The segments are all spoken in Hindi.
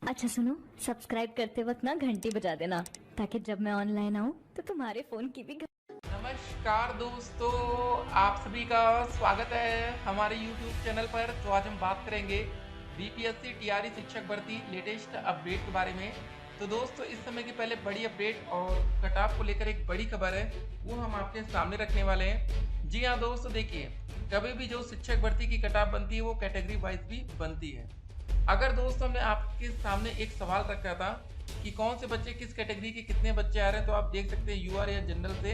अच्छा सुनो, सब्सक्राइब करते वक्त ना घंटी बजा देना ताकि जब मैं ऑनलाइन आऊँ तो तुम्हारे फोन की भी नमस्कार दोस्तों, आप सभी का स्वागत है हमारे YouTube चैनल पर। तो आज हम बात करेंगे बीपीएससी टीआरई शिक्षक भर्ती लेटेस्ट अपडेट के बारे में। तो दोस्तों, इस समय की पहले बड़ी अपडेट और कट ऑफ को लेकर एक बड़ी खबर है, वो हम आपके सामने रखने वाले हैं। जी हाँ दोस्तों, देखिए, कभी भी जो शिक्षक भर्ती की कट ऑफ बनती है वो कैटेगरी वाइज भी बनती है। अगर दोस्तों हमने आपके सामने एक सवाल रखा था कि कौन से बच्चे किस कैटेगरी के कितने बच्चे आ रहे हैं, तो आप देख सकते हैं यूआर या जनरल से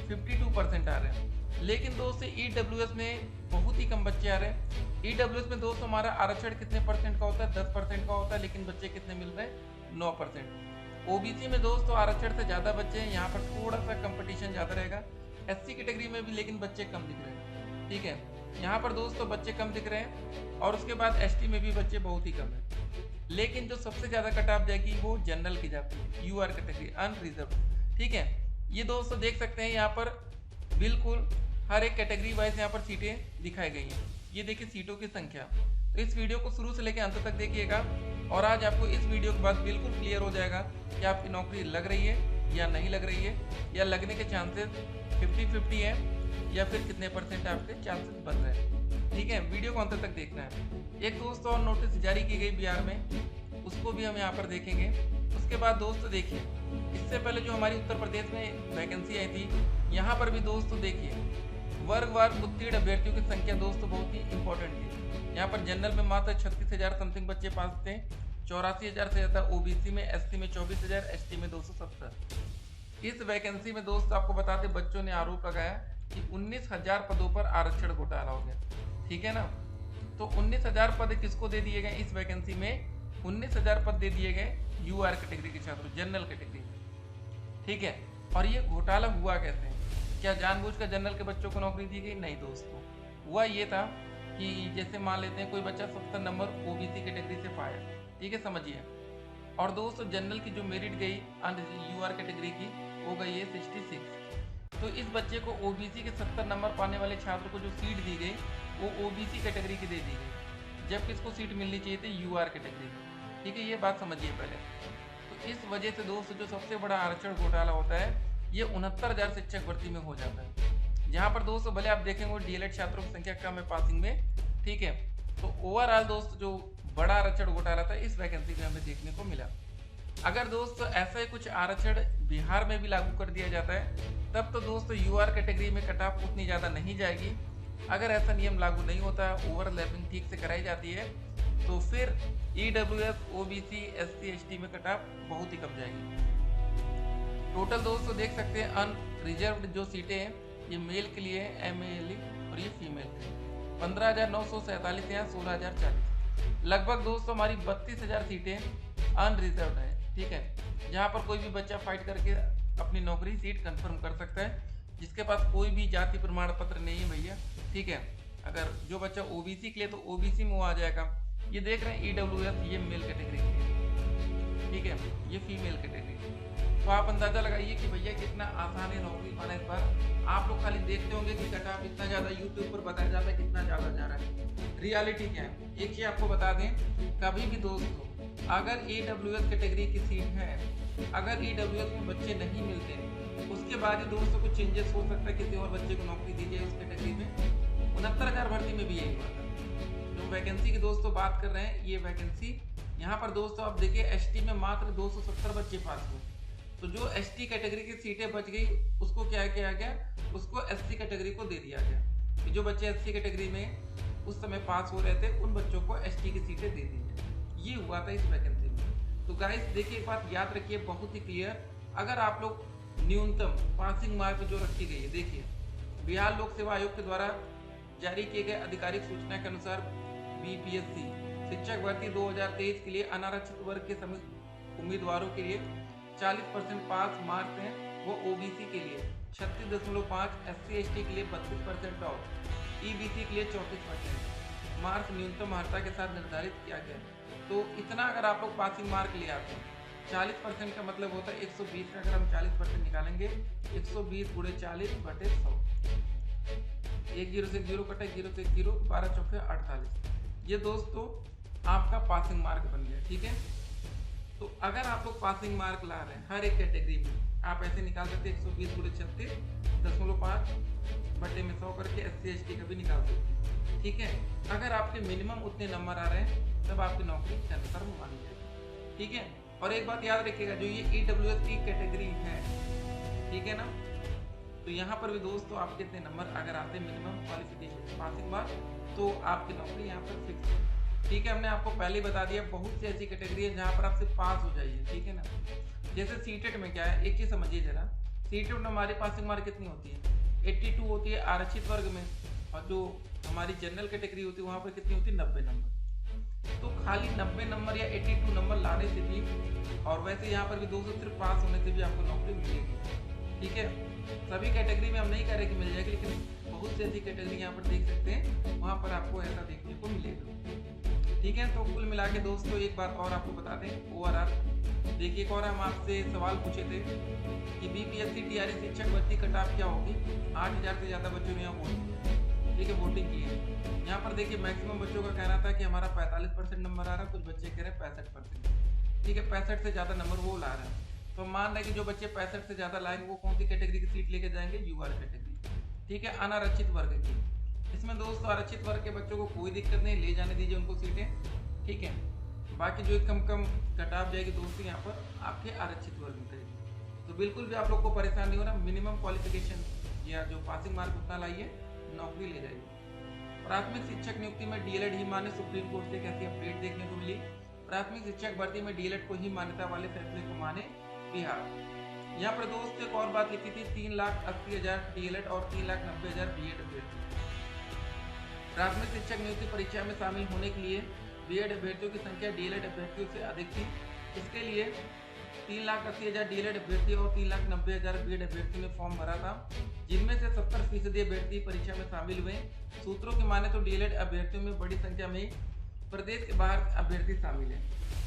52% आ रहे हैं। लेकिन दोस्तों ईडब्ल्यूएस में बहुत ही कम बच्चे आ रहे हैं। ईडब्ल्यूएस में दोस्तों हमारा आरक्षण कितने परसेंट का होता है? 10% का होता है, लेकिन बच्चे कितने मिल रहे हैं? 9%। ओबीसी में दोस्तों आरक्षण से ज़्यादा बच्चे हैं, यहाँ पर थोड़ा सा कंपटीशन ज़्यादा रहेगा। एससी कैटेगरी में भी लेकिन बच्चे कम दिख रहे हैं, ठीक है। यहाँ पर दोस्तों बच्चे कम दिख रहे हैं, और उसके बाद एसटी में भी बच्चे बहुत ही कम हैं। लेकिन जो सबसे ज़्यादा कट ऑफ जाएगी वो जनरल की जाती है, यूआर कैटेगरी अनरिजर्व, ठीक है। ये दोस्तों देख सकते हैं यहाँ पर बिल्कुल हर एक कैटेगरी वाइज यहाँ पर सीटें दिखाई गई हैं। ये देखिए सीटों की संख्या। तो इस वीडियो को शुरू से लेकर अंत तक देखिएगा, और आज आपको इस वीडियो के बाद बिल्कुल क्लियर हो जाएगा कि आपकी नौकरी लग रही है या नहीं लग रही है, या लगने के चांसेस 50-50 है, या फिर कितने परसेंट आपके चांसेस बन रहे हैं, ठीक है। वीडियो को अंत तक देखना है। एक दोस्तों और नोटिस जारी की गई बिहार में, उसको भी हम यहाँ पर देखेंगे। उसके बाद दोस्तों देखिए, इससे पहले जो हमारी उत्तर प्रदेश में वैकेंसी आई थी, यहाँ पर भी दोस्तों देखिए वर्गवार उत्तीर्ण अभ्यर्थियों की संख्या दोस्तों बहुत ही इंपॉर्टेंट थी। यहाँ पर जनरल में मात्र 36,000 समथिंग बच्चे पास थे, 84,000 से ज़्यादा ओबीसी में, एससी में 24,000, एसटी में 270। इस वैकेंसी में दोस्त आपको बता दें, बच्चों ने आरोप लगाया कि 19,000 पदों पर आरक्षण घोटाला हो गया, ठीक है ना। तो 19,000 पद किसको दे दिए गए? इस वैकेंसी में 19,000 पद दे दिए गए यूआर कैटेगरी के छात्रों, जनरल कैटेगरी, ठीक है। और ये घोटाला हुआ कैसे? क्या जानबूझकर जनरल के बच्चों को नौकरी दी गई? नहीं दोस्तों, हुआ ये था कि जैसे मान लेते हैं कोई बच्चा 70 नंबर ओबीसी कैटेगरी से पाया, ठीक है, समझिए, और दोस्तों जनरल की जो मेरिट गई यूआर कैटेगरी की वो गई है 66। तो इस बच्चे को ओबीसी के 70 नंबर पाने वाले छात्र को जो सीट दी गई वो ओबीसी कैटेगरी की दे दी गई, जब किसको सीट मिलनी चाहिए थी? यूआर कैटेगरी, ठीक है। ये बात समझिए पहले। तो इस वजह से दोस्तों जो सबसे बड़ा आरक्षण घोटाला होता है, ये 69,000 शिक्षक भर्ती में हो जाता है। जहाँ पर दोस्तों भले आप देखेंगे डीएलएड छात्रों की संख्या कम है पासिंग में, ठीक है। तो ओवरऑल दोस्तों जो बड़ा आरक्षण घोटाला था इस वैकेंसी में हमें देखने को मिला। अगर दोस्तों ऐसा ही कुछ आरक्षण बिहार में भी लागू कर दिया जाता है, तब तो दोस्तों यूआर कैटेगरी में कट ऑफ उतनी ज़्यादा नहीं जाएगी। अगर ऐसा नियम लागू नहीं होता, ओवरलैपिंग ठीक से कराई जाती है, तो फिर ईडब्ल्यूएस, ओबीसी, एससी, एसटी में कट ऑफ बहुत ही कम जाएगी। टोटल दोस्तों देख सकते हैं अनरिजर्व्ड जो सीटें हैं, ये मेल के लिए है एमएलई, और ये फीमेल के लिए 15,947 या 16,040। लगभग दोस्तों हमारी 32,000 सीटें अनरिजर्व्ड है, ठीक है, जहाँ पर कोई भी बच्चा फाइट करके अपनी नौकरी सीट कंफर्म कर सकता है, जिसके पास कोई भी जाति प्रमाण पत्र नहीं है भैया, ठीक है। अगर जो बच्चा ओबीसी के लिए, तो ओबीसी में वो आ जाएगा। ये देख रहे हैं ईडब्ल्यूएस, ये मेल कैटेगरी के लिए, ठीक है, ये फीमेल कैटेगरी। तो आप अंदाजा लगाइए कि भैया कितना आसान है नौकरी पाना इस बार। आप लोग खाली देखते होंगे कि कट ऑफ इतना ज़्यादा यूट्यूब पर बताया जाता है, कितना ज़्यादा जा रहा है। रियलिटी क्या है? एक चीज़ आपको बता दें, कभी भी दोस्तों अगर ईडब्ल्यूएस कैटेगरी की सीट है, अगर ईडब्ल्यूएस में बच्चे नहीं मिलते, उसके बाद ही दोस्तों कुछ चेंजेस हो सकता है, किसी और बच्चे को नौकरी दी जाए उस कैटेगरी में। 69,000 भर्ती में भी यही हुआ था। जो वैकेंसी की दोस्तों बात कर रहे हैं, ये वैकेंसी यहाँ पर दोस्तों आप देखिए एसटी में मात्र 270 बच्चे पास हुए। तो जो एसटी कैटेगरी की सीटें बच गई, उसको क्या किया गया? उसको एससी कैटेगरी को दे दिया गया। कि जो बच्चे एससी कैटेगरी में उस समय पास हो रहे थे, उन बच्चों को एसटी की सीटें दे दी गई। ये हुआ था इस वैकेंसी में। तो गाइस देखिए, एक बात याद रखिए बहुत ही क्लियर, अगर आप लोग न्यूनतम पासिंग मार्क जो रखी गई है, देखिए बिहार लोक सेवा आयोग के द्वारा जारी किए गए आधिकारिक सूचना के अनुसार बीपीएससी शिक्षक भर्ती 2023 के लिए अनारक्षित वर्ग के सभी उम्मीदवारों के लिए 40% पास मार्क्स हैं, वो ओबीसी के लिए 36.5, एससी एसटी के लिए 32% और ईबीसी के लिए 34% मार्क्स न्यूनतम अर्हता के साथ निर्धारित किया गया है। तो इतना अगर आप लोग पासिंग मार्क ले आते हैं, 40% का मतलब होता है 120 का अगर हम 40% निकालेंगे, 120 गुणे 40/100, 1 0 से 0 कटे, 0 से 0, 12 चौके 48। ये दोस्तों आपका पासिंग मार्क बन गया, ठीक है। तो अगर आप लोग पासिंग मार्क ला रहे हैं हर एक कैटेगरी में, आप ऐसे निकाल सकते हैं 120 गुणे 36.5 बटे में 100 करके SC/ST का भी निकाल सकते हैं। ठीक है, अगर आपके मिनिमम उतने नंबर आ रहे हैं तब आपकी नौकरी कंफर्म मानी जाएगी। ठीक है, और एक बात याद रखिएगा, जो ये EWS की कैटेगरी है, ठीक है ना, तो यहाँ पर भी दोस्तों आपके इतने नंबर अगर आते हैं मिनिमम क्वालिफिकेशन पासिंग मार्क, तो आपकी नौकरी यहाँ पर फिक्स है। ठीक है, हमने आपको पहले ही बता दिया बहुत सी ऐसी कैटेगरी है जहाँ पर आप सिर्फ पास हो जाइए। ठीक है ना, जैसे सीटेट में क्या है, एक चीज समझिए जरा, सीटेट में हमारी पासिंग मार्क कितनी होती है, 82 होती है आरक्षित वर्ग में, और जो हमारी जनरल कैटेगरी होती है वहाँ पर कितनी होती है 90 नंबर। तो खाली 90 नंबर या 82 नंबर लाने से भी, और वैसे यहाँ पर भी 200 सिर्फ पास होने से भी आपको नौकरी मिलेगी। ठीक है, सभी कैटेगरी में हम नहीं कह रहे कि मिल जाएगी, लेकिन बहुत सी ऐसी कैटेगरी यहाँ पर देख सकते हैं, वहाँ पर आपको ऐसा देखने को मिलेगा। ठीक है, तो कुल मिला के दोस्तों एक बात और आपको बता दें ओवरऑल। देखिए, एक और हम आपसे सवाल पूछे थे कि BPSC TRE शिक्षक भर्ती कटऑफ क्या होगी। 8000 से ज़्यादा बच्चों ने यहाँ वोटिंग की है। यहाँ पर देखिए मैक्सिमम बच्चों का कहना था कि हमारा 45% नंबर आ रहा है, कुछ बच्चे कह रहे हैं 65%। ठीक है, 65 से ज़्यादा नंबर वो ला रहे हैं, तो हम मान रहे हैं कि जो बच्चे 65 से ज़्यादा लाएंगे वो कौन सी कैटेगरी की सीट लेके जाएंगे, UR कैटेगरी। ठीक है, अनारक्षित वर्ग की। इसमें दोस्तों आरक्षित वर्ग के बच्चों को कोई दिक्कत नहीं, ले जाने दीजिए उनको सीटें। ठीक है, बाकी जो कम कटाव जाएगी दोस्तों यहाँ पर आपके आरक्षित वर्ग में रहेगी। तो बिल्कुल भी आप लोग को परेशान नहीं होना, मिनिमम क्वालिफिकेशन या जो पासिंग मार्क उतना लाइए, नौकरी ले जाइए। प्राथमिक शिक्षक नियुक्ति में DLED ही मान्य, सुप्रीम कोर्ट से एक ऐसी अपडेट देखने को मिली। प्राथमिक शिक्षक भर्ती में DLED को ही मान्यता वाले फैसले को माने बिहार। यहाँ पर दोस्तों एक और बात लिखी थी, 3,80,000 DLED और 3,90,000 BEd अभ्यर्थी प्राथमिक शिक्षक नियुक्ति परीक्षा में शामिल होने के लिए BEd अभ्यर्थियों की संख्या DLED अभ्यर्थियों से अधिक थी। इसके लिए 3,80,000 DLED अभ्यर्थी और 3,90,000 BEd अभ्यर्थियों ने फॉर्म भरा था, जिनमें से 70% अभ्यर्थी परीक्षा में शामिल हुए। सूत्रों की माने तो DLED अभ्यर्थियों में बड़ी संख्या में प्रदेश के बाहर अभ्यर्थी शामिल है।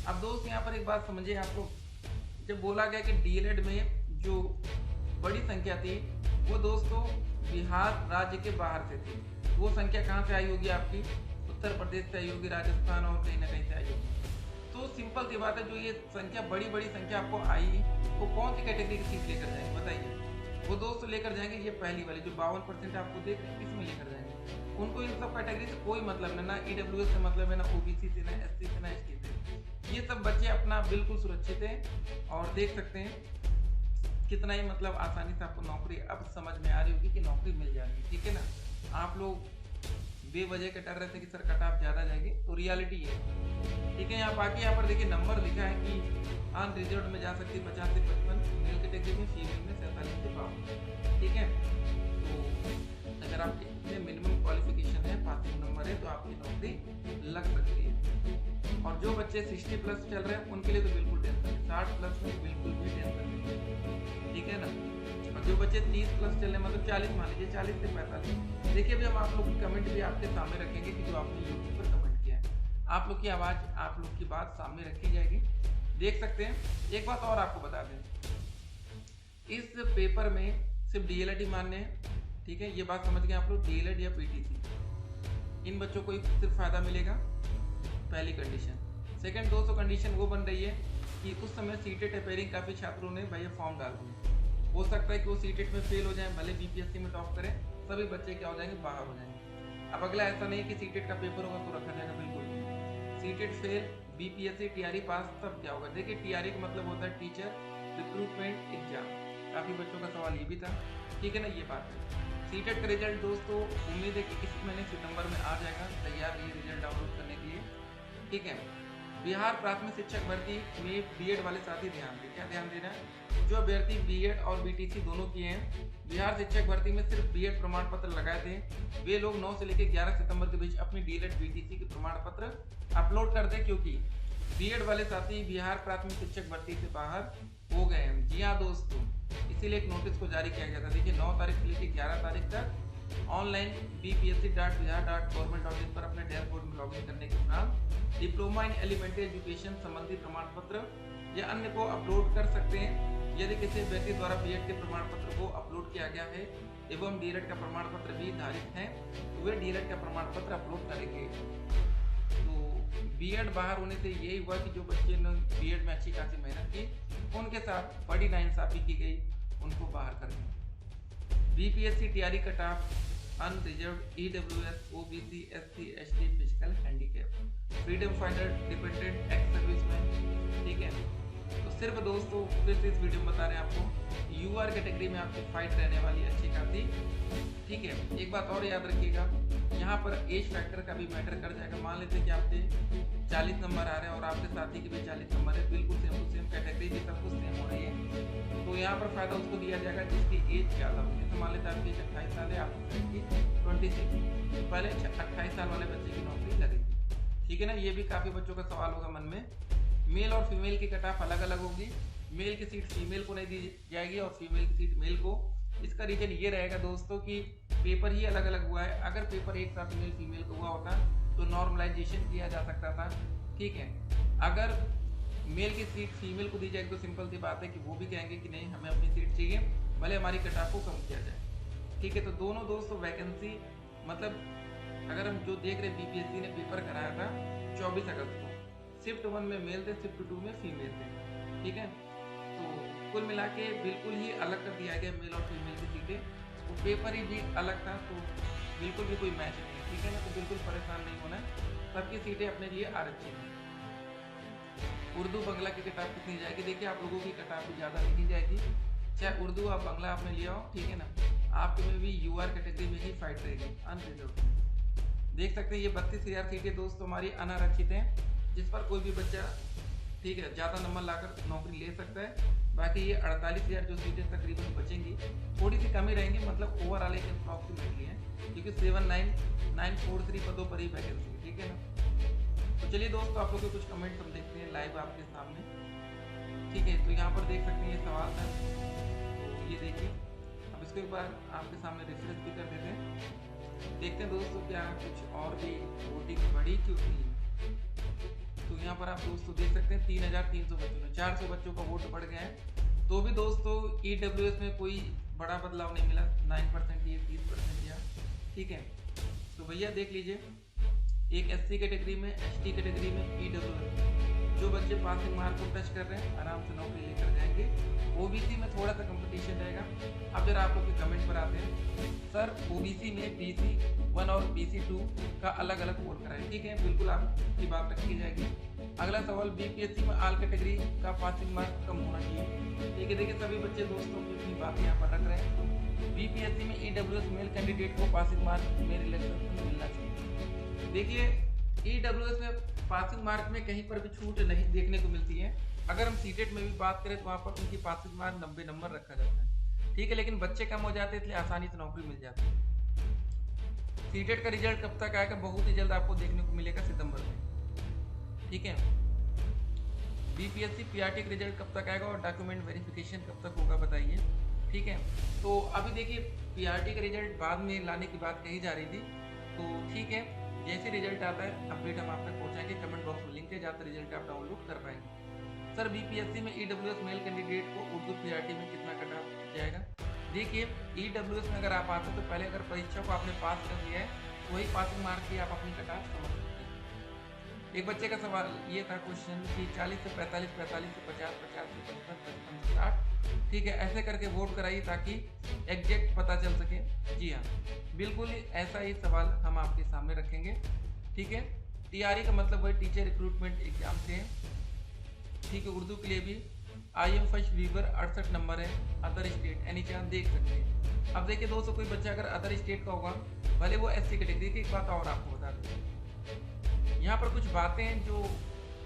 अब दोस्त यहाँ पर एक बात समझिए, आपको जब बोला गया कि DLED में जो बड़ी संख्या थी वो दोस्तों बिहार राज्य के बाहर से थी, वो संख्या कहाँ से आई होगी, आपकी उत्तर प्रदेश से आई होगी, राजस्थान और कहीं ना कहीं से आई होगी। तो सिंपल सी बात है, जो ये संख्या बड़ी संख्या आपको आई, वो कौन सी कैटेगरी की सीट लेकर जाएंगे बताइए। वो दोस्तों लेकर जाएंगे ये पहली वाली जो 52% आपको देख रहे हैं, इसमें लेकर जाएंगे। उनको इन सब कैटेगरी से कोई मतलब नहीं, ना EWS से मतलब है, ना OBC से, ना SC से, ना ST से। ये सब बच्चे अपना बिल्कुल सुरक्षित है, और देख सकते हैं कितना ही मतलब आसानी से आपको नौकरी अब समझ में आ रही होगी कि नौकरी मिल जाएगी। ठीक है ना, आप लोग बेवजह के डर रहे थे कि सर कटऑफ ज़्यादा जाएगी, तो रियलिटी है। ठीक है, यहाँ बाकी यहाँ पर देखिए नंबर लिखा है कि अनरिजर्व्ड में जा सकती है 50 से 55, मेल कैटेगरी में, फीमेल में 47 से 52। ठीक है, तो अगर आपके इतने मिनिमम क्वालिफिकेशन है, पासिंग नंबर है, तो आपकी नौकरी लग सकती है। और जो बच्चे 60+ चल रहे हैं उनके लिए तो बिल्कुल टेंशन नहीं, 60+ में बिल्कुल भी टेंशन नहीं। ठीक है ना, और जो बच्चे 30+ चल रहे हैं, मतलब 40 मान लीजिए, 40 से 45। देखिए अभी हम आप लोग की कमेंट भी आपके सामने रखेंगे कि जो आपने यूट्यूब पर कमेंट किया है, आप लोग की आवाज़, आप लोग की बात सामने रखी जाएगी, देख सकते हैं। एक बात और आपको बता दें, इस पेपर में सिर्फ DLED ही मान्य है। ठीक है, ये बात समझ गए आप लोग, DLED या PTC, इन बच्चों को ही सिर्फ फायदा मिलेगा, पहली कंडीशन। सेकंड दोस्तों कंडीशन वो बन रही है कि उस समय सीटेट अपेयरिंग काफ़ी छात्रों ने भैया फॉर्म डाल दिए, हो सकता है कि वो सीटेट में फेल हो जाए, भले BPSC में टॉप करें, सभी बच्चे क्या हो जाएंगे, बाहर हो जाएंगे। अब अगला ऐसा नहीं कि सीटेट का पेपर होगा तो रखा जाएगा, बिल्कुल नहीं। सीटेट फेल, BPSC TRE पास, तब क्या होगा। देखिए TRE का मतलब होता है टीचर रिक्रूटमेंट एग्जाम, काफ़ी बच्चों का सवाल ये भी था। ठीक है ना, ये बात है। सीटेट का रिजल्ट दोस्तों उम्मीद है कि इस महीने सितंबर में आ जाएगा, तैयार रहिए रिजल्ट डाउनलोड करने के लिए। ठीक है, बिहार प्राथमिक शिक्षक भर्ती में BEd वाले साथी ध्यान दें, क्या ध्यान देना है, जो अभ्यर्थी BEd और BTC दोनों किए हैं, बिहार शिक्षक भर्ती में सिर्फ BEd प्रमाण पत्र लगाए थे, वे लोग 9 से लेकर 11 सितंबर के बीच अपनी DLED BTC के प्रमाण पत्र अपलोड कर दें, क्योंकि BEd वाले साथी बिहार प्राथमिक शिक्षक भर्ती से बाहर हो गए हैं। जी हाँ दोस्तों, इसीलिए एक नोटिस को जारी किया गया था। देखिए 9 तारीख से लेकर 11 तारीख तक ऑनलाइन bpsc.bihar.government.in पर अपने डैशबोर्ड में लॉगिन करने के उपरांत डिप्लोमा इन एलिमेंट्री एजुकेशन संबंधी प्रमाण पत्र या अन्य को अपलोड कर सकते हैं। यदि किसी व्यक्ति द्वारा BEd के प्रमाण पत्र को अपलोड किया गया है एवं DLED का प्रमाण पत्र भी धारित है, तो वे DLED का प्रमाण पत्र अपलोड करेंगे। तो बीएड बाहर होने से यही हुआ कि जो बच्चे ने बीएड में अच्छी खासी मेहनत की उनके साथ बड़ी नाइंसाफी की गई, उनको बाहर कर दिया। BPSC TRE cut off unreserved EWS OBC SC ST physical handicap freedom fighter dependent ex serviceman. ठीक है, तो सिर्फ दोस्तों फिर से इस वीडियो में बता रहे हैं आपको यूआर कैटेगरी में आपकी फाइट रहने वाली है अच्छी खासी। ठीक है, एक बात और याद रखिएगा, यहाँ पर एज फैक्टर का भी मैटर कर जाएगा। मान लेते हैं कि आपके 40 नंबर आ रहे हैं और आपके साथी के भी 40 नंबर है, बिल्कुल सेम टू सेम कैटेगरी भी सब कुछ सेम हो रही है, तो यहाँ पर फायदा उसको दिया जाएगा जिसकी एज ज़्यादा होगी। तो मान लेते हैं आपकी एज 28 साल है, आपकी 26, तो पहले 28 साल वाले बच्चे की नौकरी लगेगी। ठीक है ना, ये भी काफ़ी बच्चों का सवाल होगा मन में। मेल और फीमेल की कट ऑफ अलग अलग होगी, मेल की सीट फीमेल को नहीं दी जाएगी और फीमेल की सीट मेल को। इसका रीजन ये रहेगा दोस्तों कि पेपर ही अलग अलग हुआ है। अगर पेपर एक साथ मेल फीमेल का हुआ होता तो नॉर्मलाइजेशन किया जा सकता था। ठीक है, अगर मेल की सीट फीमेल को दी जाएगी तो सिंपल सी बात है कि वो भी कहेंगे कि नहीं हमें अपनी सीट चाहिए, भले हमारी कट ऑफ को कम किया जाए। ठीक है, तो दोनों दोस्तों वैकेंसी मतलब अगर हम जो देख रहे हैं बीपीएससी ने पेपर कराया था 24 अगस्त को, शिफ्ट 1 में मेल थे, शिफ्ट 2 में फीमेल थे। ठीक है, तो कुल मिला के बिल्कुल ही अलग कर दिया गया मेल और फीमेल की सीटें, वो पेपर ही भी अलग था, तो बिल्कुल भी कोई मैच नहीं। ठीक है ना, तो बिल्कुल परेशान नहीं होना है, सबकी सीटें अपने लिए आरक्षित हैं। उर्दू बांग्ला की किताब कितनी जाएगी, देखिए आप लोगों की किताब भी ज़्यादा नहीं जाएगी, चाहे उर्दू आप बांग्ला आपने लिया हो। ठीक है ना, आपके में भी यूआर कैटेगरी में ही फाइट रहेगी अनरिजर्व। देख सकते हैं ये 32,000 सीटें दोस्तों हमारी अनारक्षित हैं, जिस पर कोई भी बच्चा ठीक है ज़्यादा नंबर लाकर नौकरी ले सकता है। बाकी ये 48,000 जो सीटें तकरीबन बचेंगी, थोड़ी सी कमी रहेंगी, मतलब ओवरऑल एक अप्रॉक्सीमेटली है, क्योंकि 79943 पदों पर ही वैकेंसी। ठीक है ना, तो चलिए दोस्तों आप लोग के कुछ कमेंट्स हम देखते हैं लाइव आपके सामने। ठीक है, तो यहाँ पर देख सकते हैं ये सवाल था, तो ये देखिए, अब इसको एक बार आपके सामने रिफ्रेश भी कर देते हैं, देखते हैं दोस्तों क्या कुछ और भी वोटिंग बढ़ी क्यों नहीं। तो यहाँ पर आप दोस्तों देख सकते हैं 3,300 बच्चों में 400 बच्चों का वोट बढ़ गया है, तो भी दोस्तों ईडब्ल्यूएस में कोई बड़ा बदलाव नहीं मिला, 9% या 30% या। ठीक है, तो भैया देख लीजिए, एक एससी कैटेगरी में, एसटी कैटेगरी में, ईडब्ल्यूएस जो बच्चे पासिंग मार्क को टच कर रहे हैं आराम से नौकरी लेकर जाएंगे। ओबीसी में थोड़ा सा कंपटीशन रहेगा। अब जरा आप लोग के कमेंट पर आते हैं, सर ओबीसी में BC 1 और BC 2 का अलग अलग वोट कराएं। ठीक है, बिल्कुल आपकी बात रखी जाएगी। अगला सवाल, बीपीएससी में ऑल कैटेगरी का पासिंग मार्क कम होना चाहिए। ठीक है, देखिए सभी बच्चे दोस्तों की अपनी बात यहाँ पर रख रहे हैं। बीपीएससी में ईडब्ल्यूएस मेल कैंडिडेट को पासिंग मार्क मेल इलेक्शन में मिलना चाहिए। देखिए ईडब्ल्यूएस में पासिंग मार्क में कहीं पर भी छूट नहीं देखने को मिलती है। अगर हम सीटेट में भी बात करें तो वहाँ पर उनकी पासिंग मार्क 90 नंबर रखा जाता है। ठीक है, लेकिन बच्चे कम हो जाते हैं इसलिए आसानी से नौकरी मिल जाती है। सीटेट का रिजल्ट कब तक आएगा, बहुत ही जल्द आपको देखने को मिलेगा सितंबर में। ठीक है, बीपीएससी पीआरटी का रिजल्ट कब तक आएगा और डॉक्यूमेंट वेरिफिकेशन कब तक होगा बताइए। ठीक है, तो अभी देखिए पीआरटी का रिजल्ट बाद में लाने की बात कही जा रही थी, तो ठीक है जैसे रिजल्ट आता है अपडेट हम आप तक पहुँचाएंगे। कमेंट बॉक्स में लिंक है जहाँ तक रिजल्ट आप डाउनलोड कर पाएंगे। सर बीपीएससी में ईडब्ल्यूएस मेल कैंडिडेट को उर्दू पीआरटी में कितना कट ऑफ जाएगा। देखिए ईडब्ल्यूएस में अगर आप आते हैं तो पहले अगर परीक्षा को आपने पास कर लिया है तो वही पासिंग मार्क की आप अपनी कट ऑफ समझ सकते हैं। एक बच्चे का सवाल ये था क्वेश्चन कि 40 से 45, 45 से 50, 50 से 55, 55 से 60। ठीक है, ऐसे करके वोट कराइए ताकि एग्जैक्ट पता चल सके। जी हाँ, बिल्कुल ऐसा ही सवाल हम आपके सामने रखेंगे। ठीक है, टीआरई का मतलब वही टीचर रिक्रूटमेंट एग्जाम से है। ठीक है, उर्दू के लिए भी IM फर्स्ट वीवर 68 नंबर है। अदर स्टेट एनी चांस देख सकते हैं। अब देखिए दोस्तों, कोई बच्चा अगर अदर स्टेट का होगा, भले वो SC कैटेगरी की, एक बात और आपको बता दें, यहाँ पर कुछ बातें हैं जो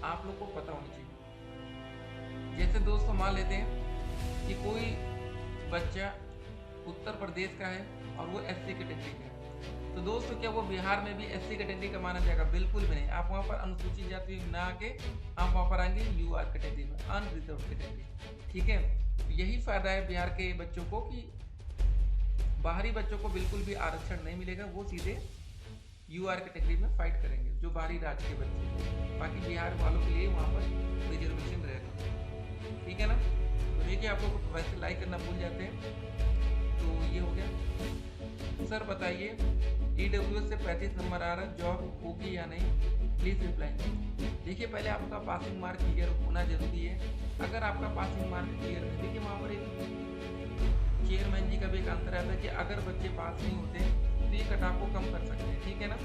आप लोग को पता होनी चाहिए। जैसे दोस्तों मान लेते हैं कि कोई बच्चा उत्तर प्रदेश का है और वो SC कैटेगरी का है, तो दोस्तों क्या वो बिहार में भी SC कैटेगरी का माना जाएगा? बिल्कुल भी नहीं। आप वहाँ पर अनुसूचित जाति में ना आके आप वहाँ पर आएंगे UR कैटेगरी में, अनरिजर्व कैटेगरी। ठीक है, यही फायदा है बिहार के बच्चों को कि बाहरी बच्चों को बिल्कुल भी आरक्षण नहीं मिलेगा, वो सीधे UR कैटेगरी में फाइट करेंगे जो बाहरी राज्य के बच्चे। बाकी बिहार वालों के लिए वहाँ पर रिजर्वेशन रहेगा। ठीक है ना, तो देखिए आप लोग वैसे लाइक करना भूल जाते हैं। तो ये हो गया। सर बताइए EWS से 35 नंबर आ रहा, जॉब होगी या नहीं, प्लीज़ रिप्लाई। देखिए पहले आपका पासिंग मार्क क्लियर होना जरूरी है। अगर आपका पासिंग मार्क क्लियर है, देखिए वहाँ पर एक चेयरमैन जी का भी एक आंसर आता है कि अगर बच्चे पास नहीं होते तो ये कट ऑफ को कम कर सकते हैं, ठीक है ना।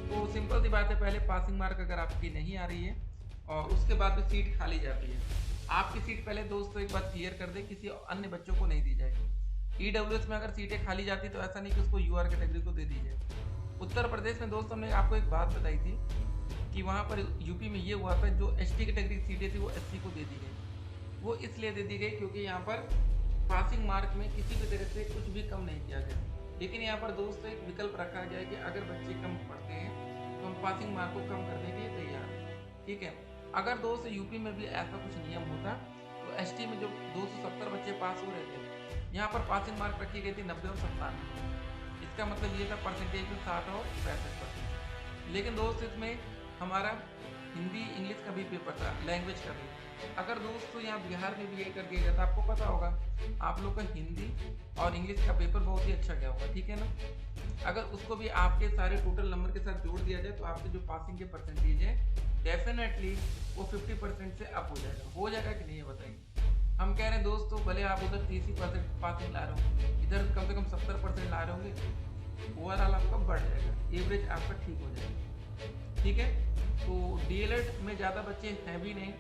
तो सिंपल सी बात है, पहले पासिंग मार्क अगर आपकी नहीं आ रही है और उसके बाद भी सीट खाली जाती है, आपकी सीट पहले दोस्तों एक बात क्लियर कर दे, किसी अन्य बच्चों को नहीं दी जाएगी। EWS में अगर सीटें खाली जाती तो ऐसा नहीं कि उसको UR कैटेगरी को दे दी जाए। उत्तर प्रदेश में दोस्तों हमने आपको एक बात बताई थी कि वहाँ पर यूपी में ये हुआ था, जो ST कैटेगरी की सीटें थी वो SC को दे दी गई। वो इसलिए दे दी गई क्योंकि यहाँ पर पासिंग मार्क में किसी भी तरह से कुछ भी कम नहीं किया गया। लेकिन यहाँ पर दोस्तों एक विकल्प रखा गया है कि अगर बच्चे कम पढ़ते हैं तो हम पासिंग मार्क को कम करने के लिए तैयार हैं, ठीक है। अगर दोस्त यूपी में भी ऐसा कुछ नियम होता तो ST में जो 270 बच्चे पास हो रहे थे, यहाँ पर पासिंग मार्क रखी गई थी 90 और 97। इसका मतलब ये था परसेंटेज में 60 और 65%। लेकिन दोस्त इसमें हमारा हिंदी इंग्लिश का भी पेपर था, लैंग्वेज का भी। अगर दोस्तों यहाँ बिहार में भी ये कर दिया जाता, आपको पता होगा आप लोग का हिंदी और इंग्लिश का पेपर बहुत ही अच्छा गया होगा, ठीक है ना। अगर उसको भी आपके सारे टोटल नंबर के साथ जोड़ दिया जाए तो आपके जो पासिंग के परसेंटेज है डेफिनेटली वो 50% से अप हो जाएगा कि नहीं, ये बताइए। हम कह रहे हैं दोस्तों, भले आप उधर 30% पासिंग ला रहे हो, इधर कम से कम 70% ला रहे होंगे, ओवरऑल आपका बढ़ जाएगा, एवरेज आपका ठीक हो जाएगा, ठीक है। तो DLED में ज़्यादा बच्चे हैं भी नहीं,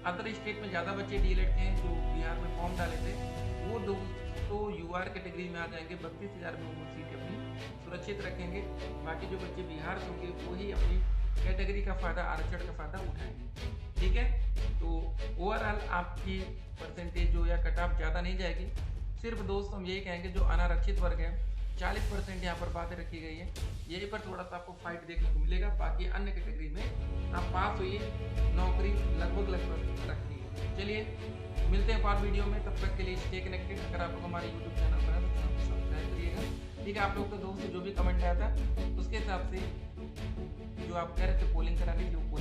अदर स्टेट में ज़्यादा बच्चे DLED के हैं जो बिहार में फॉर्म डाले थे, वो दोस्तों UR कैटेगरी में आ जाएंगे। 32,000 में वो सीट अपनी सुरक्षित रखेंगे। बाकी जो बच्चे बिहार से होंगे वही अपनी कैटेगरी का फ़ायदा, आरक्षण का फ़ायदा उठाएंगे, ठीक है। तो ओवरऑल आपकी परसेंटेज जो या कट ऑफ ज़्यादा नहीं जाएगी। सिर्फ दोस्त हम यही कहेंगे जो अनारक्षित वर्ग है 40% यहाँ पर बातें रखी गई है, यही पर थोड़ा सा आपको फाइट देखने को मिलेगा। बाकी अन्य कैटेगरी में आप पास हुई, नौकरी लगभग रखी है। चलिए मिलते हैं एक और वीडियो में, तब तक के लिए स्टे कनेक्टेड। अगर आप लोग हमारे यूट्यूब चैनल पर हैं तो चैनल को सब्सक्राइब करिएगा, ठीक है। आप लोग तो दोस्त जो भी कमेंट आया था उसके हिसाब से जो आप कह रहे थे पोलिंग कराने की, वो